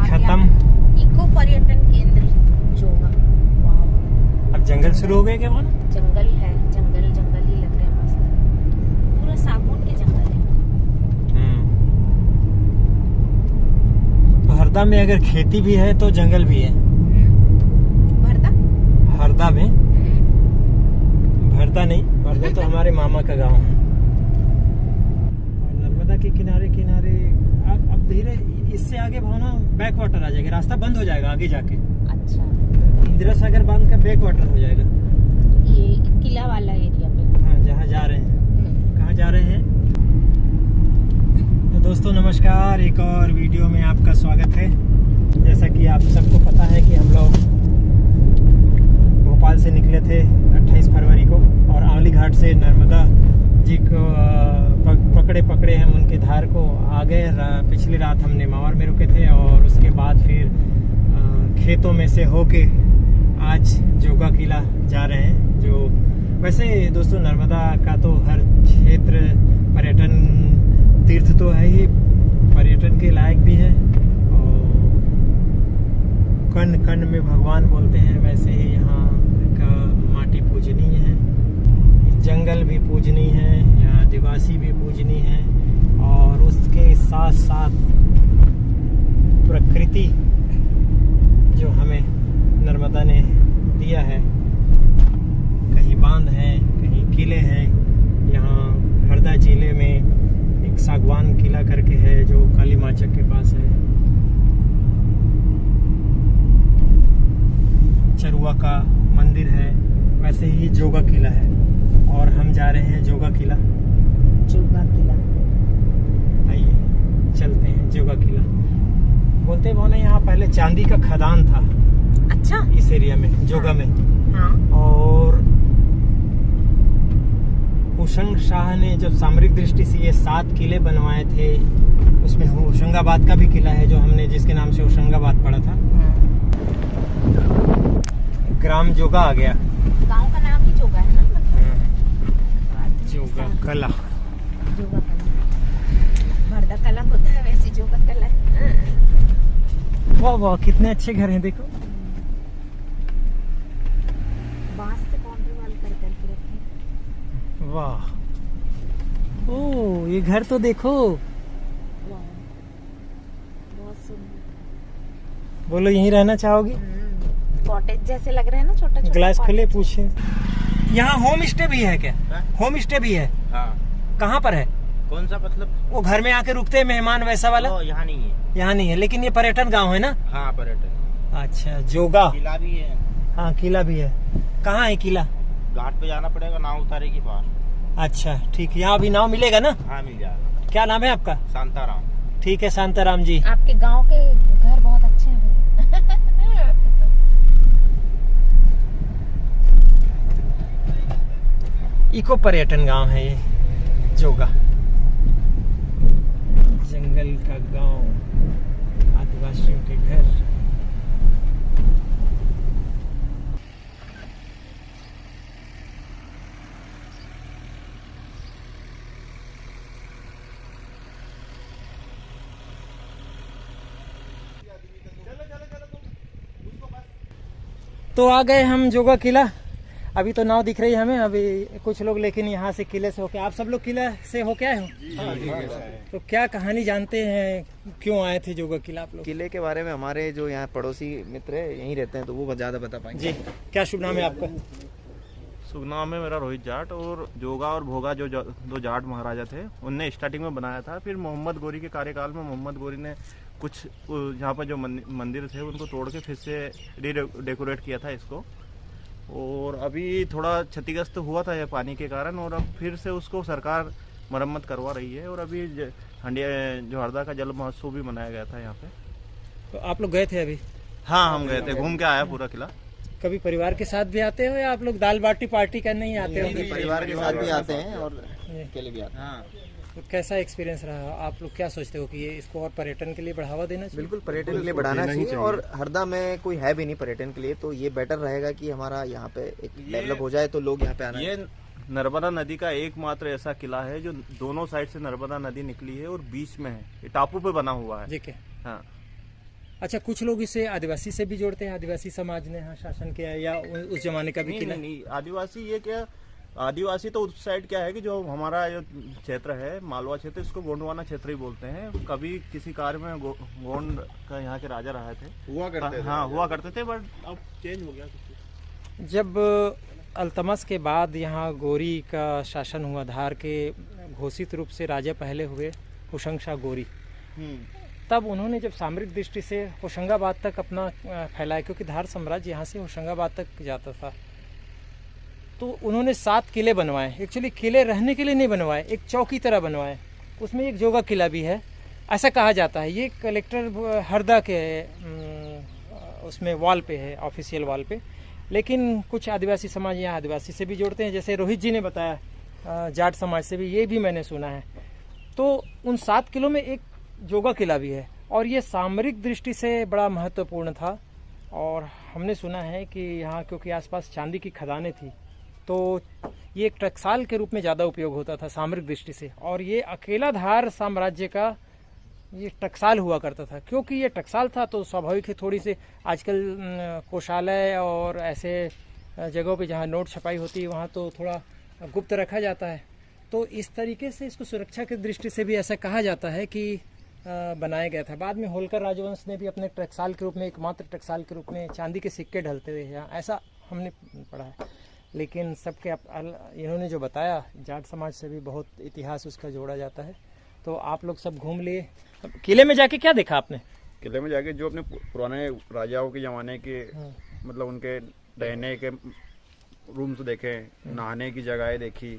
खत्म। इको पर्यटन केंद्र जोगा। अब जंगल शुरू हो गए क्या वहाँ? जंगल है, जंगल जंगल ही लग रहे हैं मस्त, पूरा सागौन के जंगल है। तो हरदा में अगर खेती भी है तो जंगल भी है। हरदा में भरदा नहीं, भरदा तो हमारे मामा का गांव है। और नर्मदा के किनारे किनारे अब धीरे इससे आगे भावना बैक वाटर आ जाएगा, रास्ता बंद हो जाएगा आगे जाके। अच्छा, इंदिरा सागर बांध का बैक वाटर हो जाएगा ये किला वाला एरिया पे। हाँ, जहाँ जा रहे हैं। कहाँ जा रहे हैं? तो दोस्तों नमस्कार, एक और वीडियो में आपका स्वागत है। जैसा कि आप सबको पता है कि हम लोग भोपाल से निकले थे 28 फरवरी को और आंवली घाट से नर्मदा जी को पकड़े हम उनके धार को आ गए। पिछली रात हम नेमावर में रुके थे और उसके बाद फिर खेतों में से होके आज जोगा किला जा रहे हैं। जो वैसे दोस्तों नर्मदा का तो हर क्षेत्र पर्यटन तीर्थ तो है ही, पर्यटन के लायक भी है और कण कण में भगवान बोलते हैं, वैसे ही यहाँ का माटी पूजनीय है, जंगल भी पूजनीय है, यहाँ आदिवासी भी पूजनीय है और उसके साथ साथ प्रकृति जो हमें नर्मदा ने दिया है, कहीं बांध है, कहीं किले हैं। यहाँ हरदा जिले में एक सागवान किला करके है जो काली माचक के पास है। चरुआ का मंदिर है, वैसे ही जोगा किला है और हम जा रहे हैं जोगा किला। आइए चलते हैं जोगा किला। बोलते भावना यहाँ पहले चांदी का खदान था। अच्छा, इस एरिया में जोगा में। हाँ। और होशंग शाह ने जब सामरिक दृष्टि से ये 7 किले बनवाए थे, उसमें होशंगाबाद का भी किला है जो हमने जिसके नाम से होशंगाबाद पढ़ा था। ग्राम जोगा आ गया, गांव का नाम ही जोगा है ना, मतलब जोगा कला। जोगा कला, भरदा कला होता है, वैसे जोगा कला है। वाह वाह, कितने अच्छे घर हैं, देखो बांस से बाउंड्री वाल करके रखे। वाह, ओ ये घर तो देखो, बहुत सुंदर। बोलो यहीं रहना चाहोगी? कॉटेज जैसे लग रहे हैं ना, छोटा छोटा। ग्लास खुले पूछे। यहाँ होम स्टे भी है क्या? होम स्टे भी है। हाँ। कहाँ पर है? कौन सा मतलब? वो घर में आके रुकते हैं मेहमान वैसा वाला? यहाँ नहीं है। यहाँ नहीं है, लेकिन ये पर्यटन गांव है ना? हाँ, पर्यटन। अच्छा, जोगा किला भी है। हाँ, किला भी है। कहाँ है किला? घाट पे जाना पड़ेगा, नाव उतारे की पार। अच्छा ठीक है, यहाँ भी नाव मिलेगा ना? हाँ, मिल जाएगा। क्या नाम है आपका? शांताराम। ठीक है शांताराम जी। आपके गांव के घर बहुत अच्छे हैं। इको पर्यटन गांव है ये जोगा, जंगल का गांव, आदिवासियों के घर। तो आ गए हम जोगा किला। अभी तो नाव दिख रही है हमें, अभी कुछ लोग लेकिन यहाँ से किले से होके, आप सब लोग किला से होके आए हो? तो क्या कहानी जानते हैं, क्यों आए थे जोगा किला आप लोग? किले के बारे में हमारे जो यहाँ पड़ोसी मित्र है यहीं रहते हैं तो वो ज्यादा बता पाएंगे। जी, क्या शुभ नाम है आपका? शुभ नाम है मेरा रोहित जाट। और जोगा और भोगा जो दो जाट महाराजा थे, उनने स्टार्टिंग में बनाया था। फिर मोहम्मद गोरी के कार्यकाल में मोहम्मद गोरी ने कुछ यहाँ पर जो मंदिर थे उनको तोड़ के फिर से डेकोरेट किया था इसको। और अभी थोड़ा क्षतिग्रस्त हुआ था ये पानी के कारण, और अब फिर से उसको सरकार मरम्मत करवा रही है। और अभी हंडिया जो हरदा का जल महोत्सव भी मनाया गया था यहाँ पे। तो आप लोग गए थे अभी? हाँ, हम गए थे, घूम के आया पूरा किला। कभी परिवार के साथ भी आते हो या आप लोग दाल बाटी पार्टी करने ही आते हो? परिवार के साथ भी आते हैं और अकेले भी आते हैं। हाँ। तो कैसा एक्सपीरियंस रहा? आप लोग क्या सोचते हो कि ये इसको और पर्यटन के लिए बढ़ावा देना चाहिए? बिल्कुल पर्यटन के लिए बढ़ाना चाहिए और हरदा में कोई है भी नहीं पर्यटन के लिए, तो ये बेटर रहेगा कि हमारा यहाँ पे एक डेवलप हो जाए तो लोग यहाँ पे आना। ये नर्मदा नदी का एकमात्र ऐसा किला है जो दोनों साइड से नर्मदा नदी निकली है और बीच में है। ये टापू पे बना हुआ है। ठीक है। हाँ, अच्छा, कुछ लोग इसे आदिवासी से भी जोड़ते हैं, आदिवासी समाज ने यहाँ शासन किया है, या उस जमाने का भी नहीं किला? नहीं, आदिवासी ये क्या, आदिवासी तो उस साइड क्या है कि जो हमारा जो क्षेत्र है मालवा क्षेत्र, इसको गोंडवाना क्षेत्र ही बोलते हैं। कभी किसी कार्य में गोंड का यहाँ के राजा रहे थे, हुआ करते थे। हाँ हुआ करते थे, बट अब चेंज हो गया। जब अल्तमश के बाद यहाँ गोरी का शासन हुआ, धार के घोषित रूप से राजा पहले हुए होशंग शाह गोरी, तब उन्होंने जब सामरिक दृष्टि से होशंगाबाद तक अपना फैलाया, क्योंकि धार साम्राज्य यहाँ से होशंगाबाद तक जाता था, तो उन्होंने 7 किले बनवाए। एक्चुअली किले रहने के लिए नहीं बनवाए, एक चौकी तरह बनवाए। उसमें एक जोगा किला भी है, ऐसा कहा जाता है। ये कलेक्टर हरदा के उसमें वॉल पे है, ऑफिशियल वॉल पे। लेकिन कुछ आदिवासी समाज यहाँ आदिवासी से भी जोड़ते हैं, जैसे रोहित जी ने बताया जाट समाज से भी, ये भी मैंने सुना है। तो उन 7 किलों में एक जोगा किला भी है, और ये सामरिक दृष्टि से बड़ा महत्वपूर्ण था। और हमने सुना है कि यहाँ क्योंकि आसपास चांदी की खदानें थी, तो ये एक टकसाल के रूप में ज़्यादा उपयोग होता था सामरिक दृष्टि से। और ये अकेला धार साम्राज्य का ये टकसाल हुआ करता था। क्योंकि ये टकसाल था तो स्वाभाविक है थोड़ी सी, आजकल कोषालय और ऐसे जगहों पे जहाँ नोट छपाई होती है वहाँ तो थोड़ा गुप्त रखा जाता है। तो इस तरीके से इसको सुरक्षा की दृष्टि से भी ऐसा कहा जाता है कि बनाया गया था। बाद में होलकर राजवंश ने भी अपने टकसाल के रूप में, एकमात्र टकसाल के रूप में चांदी के सिक्के ढलते थे यहाँ, ऐसा हमने पढ़ा है। लेकिन सबके इन्होंने जो बताया, जाट समाज से भी बहुत इतिहास उसका जोड़ा जाता है। तो आप लोग सब घूम लिए। किले में जाके क्या देखा आपने? किले में जाके जो अपने पुराने राजाओं के ज़माने के मतलब उनके रहने के रूम्स देखे, नहाने की जगहें देखी,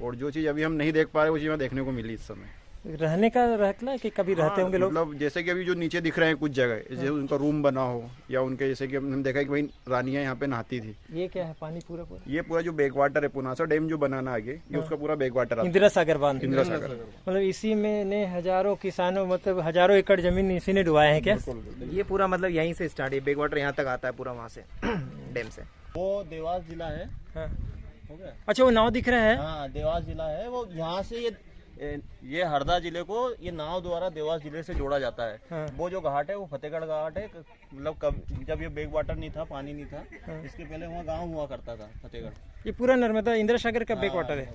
और जो चीज़ अभी हम नहीं देख पा रहे वो चीज़ देखने को मिली इस समय। रहने का रहता है कि कभी रहते होंगे लोग? मतलब जैसे कि अभी जो नीचे दिख रहे हैं कुछ जगह, जैसे उनका रूम बना हो, या उनके जैसे कि हमने देखा कि भाई रानियां यहाँ पे नहाती थी। ये क्या है? पानी पूरा ये पूरा जो बैक वाटर है, पुनासा डैम जो बनाना आगे, ये उसका पूरा बैक वाटर आता है। इंदिरा सागर बांध। इंदिरा सागर मतलब इसी में ने हजारों किसानों, मतलब हजारों एकड़ जमीन इसी ने डुबाए हैं क्या? ये पूरा मतलब यहीं से स्टार्ट है, बैक वाटर यहाँ तक आता है पूरा, वहाँ से डैम से। वो देवास जिला है। हाँ। हो गया? अच्छा, वो नाव दिख रहा है? हाँ, देवास जिला है। वो यहाँ से ये हरदा जिले को ये नाव द्वारा देवास जिले से जोड़ा जाता है। हाँ। वो जो घाट है वो फतेहगढ़ घाट है। मतलब जब ये बैक वाटर नहीं था, पानी नहीं था, इसके पहले वहाँ गांव हुआ करता था फतेहगढ़। ये पूरा नर्मदा इंदिरा सागर का बैक वाटर है।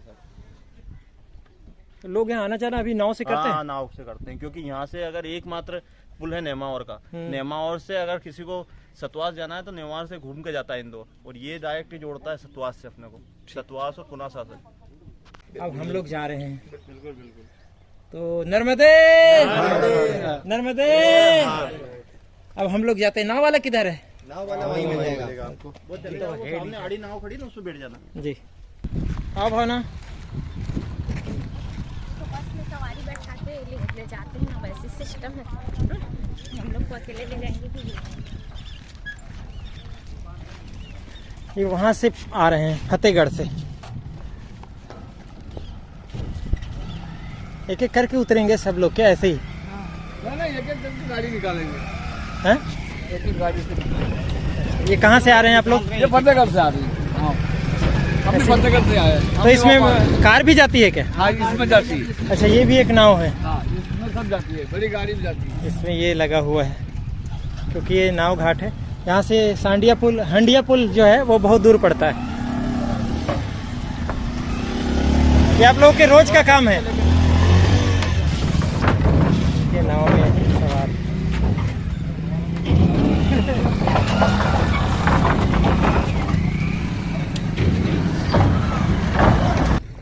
तो लोग यहाँ आना जाना अभी नाव से करते हैं? नाव से करते हैं, क्योंकि यहाँ से अगर एकमात्र पुल है नेमावर का, नेमावर से अगर किसी को सतवास जाना है तो नेमावर से घूम के जाता है इंदौर, और ये डायरेक्ट ही जोड़ता है सतवास से अपने को, सतवास और पुनासा से। अब हम लोग जा रहे हैं। बिल्कुल बिल्कुल। तो नर्मदे नर्मदे। अब हम लोग जाते हैं। नाव वाला किधर है? नाव वाला वहीं मिल जाएगा वो सामने आड़ी नाव खड़ी ना, उसमें बैठ जाना जी। आप हो ना? तो बस में सवारी बैठा के ले जाते हैं ना, वैसे सिस्टम है। हम लोग को अकेले ले जाएंगे भी। ये वहाँ से आ रहे हैं, फतेहगढ़ से। एक एक करके उतरेंगे सब लोग क्या, ऐसे ही? नहीं, एक एक गाड़ी निकालेंगे। हैं? एक एक गाड़ी से। ये कहाँ से आ रहे हैं आप लोग? ये फतेहगढ़ से आ रही है। हाँ, हम भी फतेहगढ़ से आए हैं। तो इसमें कार भी जाती है क्या? हाँ, इसमें जाती है। अच्छा, ये भी एक नाव है? हाँ, इसमें सब जाती है, बड़ी गाड़ी भी जाती है। इसमें ये लगा हुआ है, क्योंकि ये नाव घाट है। यहाँ से सांडिया पुल, हंडिया पुल जो है वो बहुत दूर पड़ता है। ये आप लोगों के रोज का काम है? ये नाव में सवार।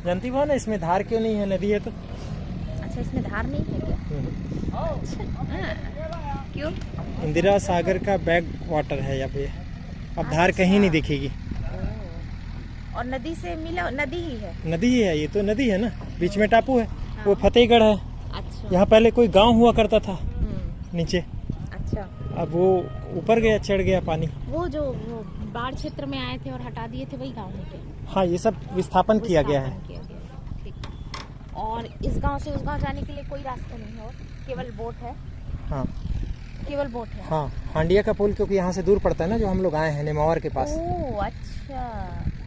जानती हो ना इसमें धार क्यों नहीं है? नदी है तो। अच्छा, इसमें धार नहीं है क्या? अच्छा, क्यों? इंदिरा सागर का बैक वाटर है यहाँ पे। अब धार कहीं नहीं दिखेगी। और नदी से मिला, नदी ही है? नदी ही है, ये तो नदी है ना, बीच में टापू है। वो फतेहगढ़ है। अच्छा। यहाँ पहले कोई गांव हुआ करता था नीचे। अच्छा। अब वो ऊपर गया, चढ़ गया पानी। वो जो वो बाढ़ क्षेत्र में आए थे और हटा दिए थे, वही गांव में थे? हाँ, ये सब विस्थापन किया गया है। ठीक। और इस गांव से उस गांव जाने के लिए कोई रास्ता नहीं है, और केवल बोट है? हाँ, केवल बोट है। हाँ, हांडिया का पुल क्योंकि यहाँ से दूर पड़ता है ना, जो हम लोग आए हैं नेमावर के पास। ओह, अच्छा।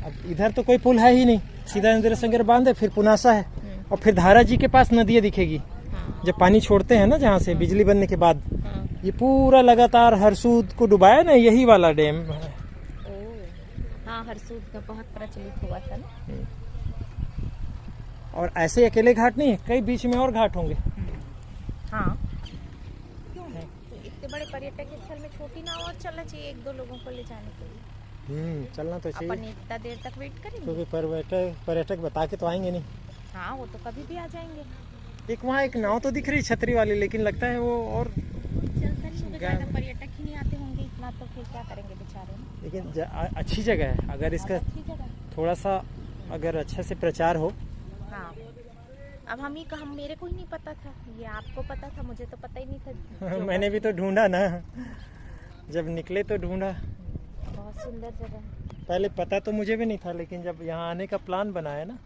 अब इधर तो कोई पुल है ही नहीं, सीधा इंदिरा सागर बांध है, फिर पुनासा है, और फिर धारा जी के पास नदियाँ दिखेगी। जब पानी छोड़ते हैं ना जहाँ से बिजली बनने के बाद, ये पूरा लगातार हरसूद को डुबाया ना, यही वाला डैम है। ओह हाँ, हरसूद का बहुत प्रचलित हुआ था ना। और ऐसे अकेले घाट नहीं, कई बीच में और घाट होंगे। हाँ क्यों है, तो इतने बड़े पर्यटक स्थल में छोटी नाव और चलना चाहिए एक दो लोगों को ले जाने के लिए। चलना तो अपन चाहिए, इतना देर तक वेट करेंगे क्योंकि पर्यटक बता के तो आएंगे नहीं। हाँ वो तो कभी भी आ जाएंगे। एक वहाँ एक नाव तो दिख रही छतरी वाली, लेकिन लगता है वो और चलता नहीं होगा, ज़्यादा पर्यटक ही नहीं आते होंगे इतना, तो फिर क्या करेंगे बेचारे। लेकिन अच्छी जगह है, अगर इसका अच्छी जगह। थोड़ा सा अगर अच्छे से प्रचार हो। हाँ अब हम मेरे को ही नहीं पता था, ये आपको पता था, मुझे तो पता ही नहीं था। मैंने भी तो ढूंढा ना, जब निकले तो ढूंढा। बहुत सुंदर जगह है। पहले पता तो मुझे भी नहीं था, लेकिन जब यहाँ आने का प्लान बनाया ना,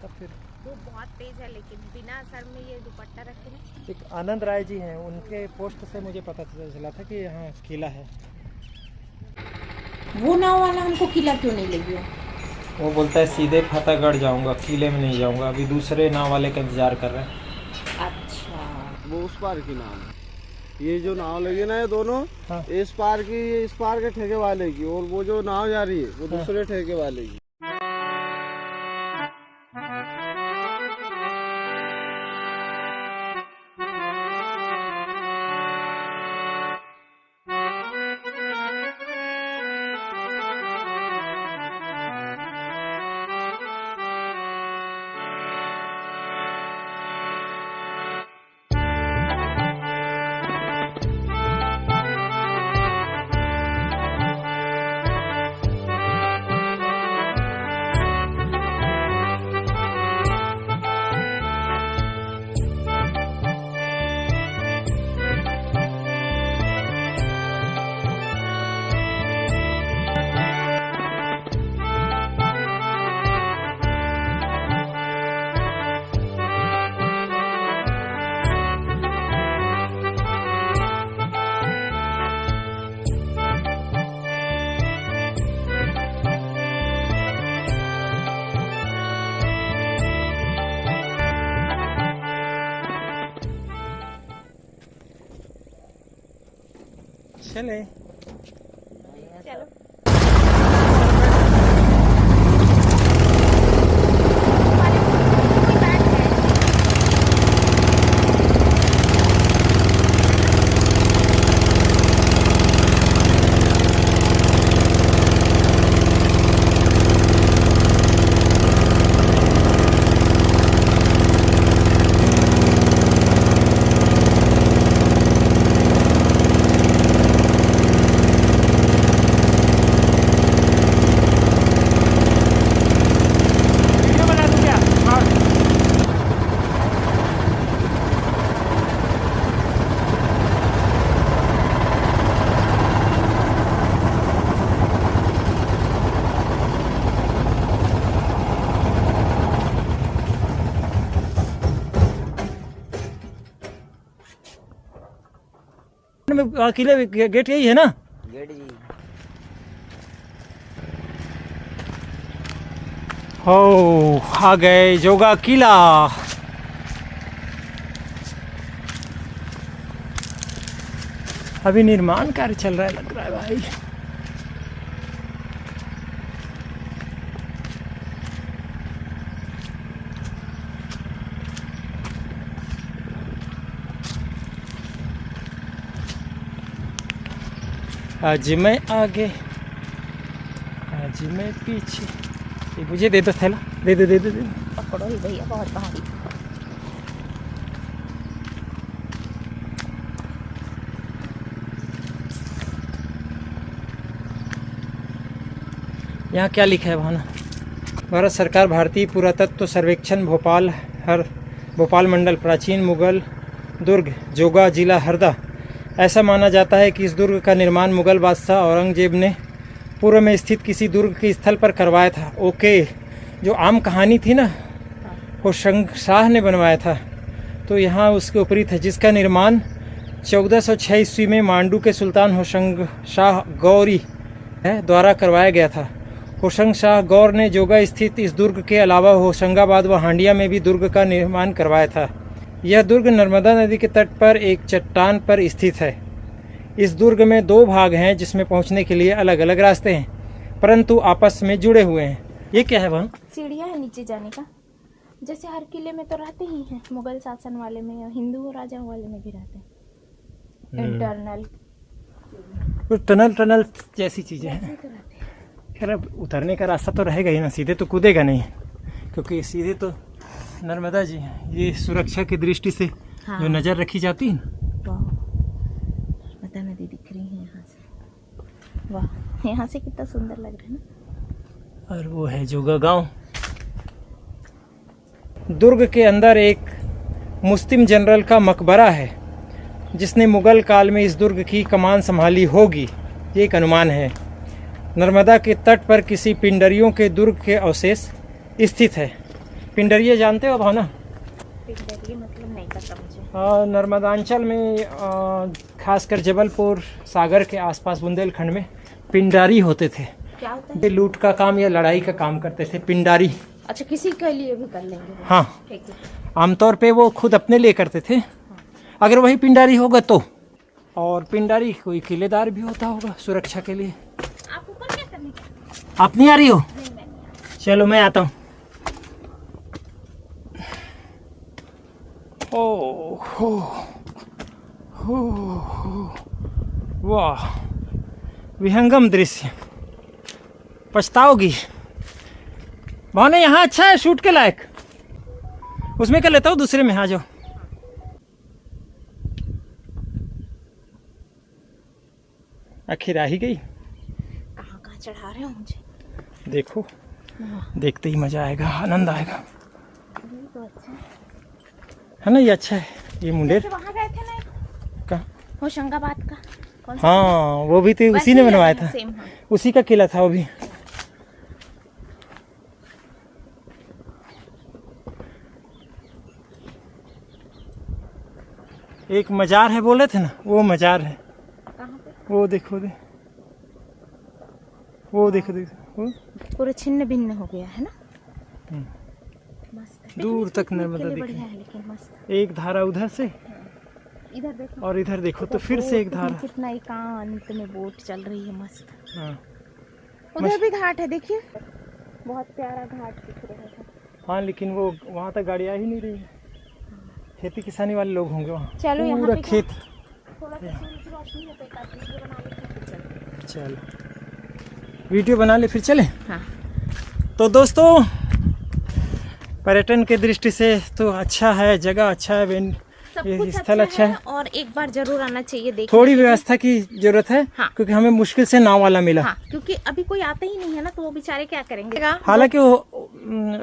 तब फिर धूप बहुत तेज है, लेकिन बिना सर में ये दुपट्टा रखे ना। एक आनंद राय जी हैं, उनके पोस्ट से मुझे पता चला था कि यहाँ किला है। वो नाव वाला हमको किला क्यों नहीं ले गया? वो बोलता है सीधे फतेहगढ़ जाऊंगा, किले में नहीं जाऊंगा। अभी दूसरे नाव वाले का इंतजार कर रहे हैं। अच्छा वो उस पार की नाव है, ये जो नाव लगी ना ये दोनों, हाँ। इस पार की, ये इस पार के ठेके वाले की, और वो जो नाव जा रही है वो दूसरे ठेके वाले की। चले चलो किले गेट यही है ना? गेट जी। हो आ गए जोगा किला। अभी निर्माण कार्य चल रहा है लग रहा है भाई। आज मैं आगे, आज मैं पीछे। ये मुझे दे दो थैला, दे दे दे दे, दे। पकड़ो ही भैया, बहुत भारी। यहाँ क्या लिखा है भावना? भारत सरकार भारतीय पुरातत्व सर्वेक्षण भोपाल मंडल, प्राचीन मुगल दुर्ग जोगा, जिला हरदा। ऐसा माना जाता है कि इस दुर्ग का निर्माण मुगल बादशाह औरंगजेब ने पूर्व में स्थित किसी दुर्ग के स्थल पर करवाया था। ओके, जो आम कहानी थी ना, होशंग शाह ने बनवाया था, तो यहाँ उसके उपरीत है, जिसका निर्माण 1406 ईस्वी में मांडू के सुल्तान होशंग शाह गौरी द्वारा करवाया गया था। होशंग शाह गौर ने जोगा स्थित इस दुर्ग के अलावा होशंगाबाद व हांडिया में भी दुर्ग का निर्माण करवाया था। यह दुर्ग नर्मदा नदी के तट पर एक चट्टान पर स्थित है। इस दुर्ग में 2 भाग हैं जिसमें पहुंचने के लिए अलग अलग रास्ते हैं, परंतु आपस में जुड़े हुए हैं। ये क्या है वहाँ? सीढ़ियाँ है नीचे जाने का। जैसे हर किले में तो रहते ही हैं, मुगल शासन वाले में या हिंदू राजाओं वाले में भी रहते हैं। इंटरनल टनल जैसी चीजें हैं। खैर अब उतरने का रास्ता तो रहेगा ही ना, सीधे तो कूदेगा नहीं, क्योंकि सीधे तो नर्मदा जी हैं। ये सुरक्षा की दृष्टि से जो नजर रखी जाती है। नर्मदा नदी दिख रही है यहाँ से। वाह, यहाँ से कितना सुंदर लग रहा है ना। और वो है जोगा गांव। दुर्ग के अंदर एक मुस्लिम जनरल का मकबरा है जिसने मुगल काल में इस दुर्ग की कमान संभाली होगी, ये एक अनुमान है। नर्मदा के तट पर किसी पिंडरियों के दुर्ग के अवशेष स्थित है। पिंडरिया जानते हो भावना? पिंडरिया मतलब नहीं पता मुझे। नर्मदांचल में खासकर जबलपुर सागर के आसपास बुंदेलखंड में पिंडारी होते थे। क्या होता है? ये लूट का काम या लड़ाई का काम करते थे, पिंडारी। अच्छा, किसी के लिए भी कर लेंगे? हाँ, ठीक है। आमतौर पे वो खुद अपने लिए करते थे, अगर वही पिंडारी होगा तो। और पिंडारी कोई किलेदार भी होता होगा सुरक्षा के लिए। आप ऊपर क्या करने का? आप नहीं आ रही हो? नहीं, मैं नहीं। चलो मैं आता हूँ। ओह हो, वाह, विहंगम दृश्य। पछताओगी भावना, यहाँ अच्छा है शूट के लायक। उसमें कर लेता हूँ, दूसरे में आ जाओ। आखिर आ ही गई। कहाँ चढ़ा रहे हो मुझे? देखो, देखते ही मजा आएगा, आनंद आएगा। तो अच्छा है ना, ये अच्छा है। ये मुंडेर वहाँ गए थे ना कहाँ? होशंगाबाद का। कौन सा? हाँ, वो भी तो उसी ने बनवाया था। सेम, हाँ। उसी का किला था वो भी। एक मजार है बोले थे ना, वो मजार है। कहाँ पे? वो देखो वो देखो वो पूरे छिन्न भिन्न हो गया है ना। मस्त है। दूर तक लेकिन नर्मदा के लिए दिख बढ़िया रही है, लेकिन मस्त। एक धारा उधर से इधर देखो और इधर देखो तो फिर से एक धारा। कितना एकांत में बोट चल रही है, मस्त। हाँ, उधर भी घाट है, देखिए बहुत प्यारा घाट दिख रहा है। हाँ, लेकिन वो वहाँ तक गाड़ी आ ही नहीं रही है। खेती किसानी वाले लोग होंगे वहाँ। चलो यहाँ पूरा पे खेत। थोड़ा सा सूरज की रोशनी है, तो एक आध वीडियो बना लेते हैं, चलो। चलो वीडियो बना ले फिर चले। हाँ। तो दोस्तों, पर्यटन के दृष्टि से तो अच्छा है, जगह अच्छा है, सब ये कुछ स्थल अच्छा है। और एक बार जरूर आना चाहिए देखने थोड़ी के लिए। व्यवस्था की जरूरत है। हाँ। क्योंकि हमें मुश्किल से नाव वाला मिला। हाँ, क्योंकि अभी कोई आता ही नहीं है ना, तो वो बेचारे क्या करेंगे। हालांकि वो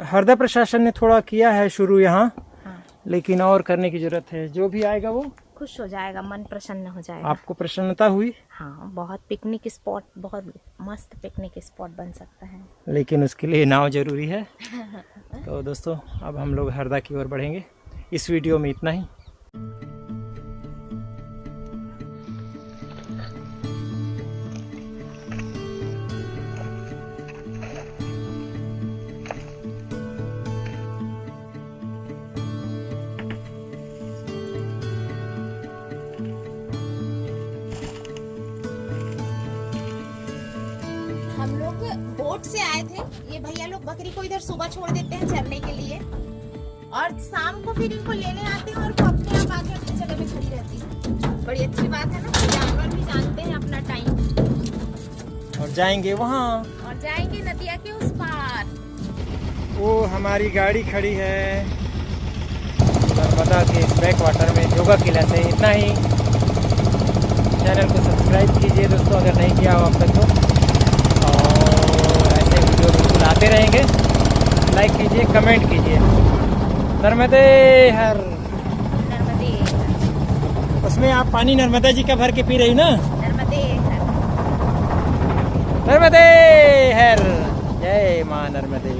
हरदा प्रशासन ने थोड़ा किया है शुरू यहाँ, हाँ। लेकिन और करने की जरूरत है। जो भी आएगा वो खुश हो जाएगा, मन प्रसन्न हो जाएगा। आपको प्रसन्नता हुई। हाँ, बहुत पिकनिक स्पॉट, बहुत मस्त पिकनिक स्पॉट बन सकता है, लेकिन उसके लिए नाव जरूरी है। तो दोस्तों, अब हम लोग हरदा की ओर बढ़ेंगे। इस वीडियो में इतना ही। हम लोग बोट से आए थे। ये भैया लोग बकरी को इधर सुबह छोड़ देते हैं चरने के लिए, और शाम को फिर इनको लेने आते हैं, और वो अपने आप आके अपनी जगह में खड़ी रहती है। बड़ी अच्छी बात है ना, जानवर भी जानते हैं अपना टाइम। और जाएंगे वहाँ, और जाएंगे नदिया के उस पार। वो हमारी गाड़ी खड़ी है नर्मदा के इस बैक वाटर में, जोगा किला से। इतना ही। चैनल को सब्सक्राइब कीजिए दोस्तों, अगर नहीं किया हो अब तक तो। और ऐसे वीडियो बिल्कुल आते रहेंगे। लाइक कीजिए, कमेंट कीजिए। नर्मदे हर। नर्मदे हर। उसमें आप पानी नर्मदा जी का भर के पी रही ना। नर्मदे हर। नर्मदे हर। जय माँ नर्मदे।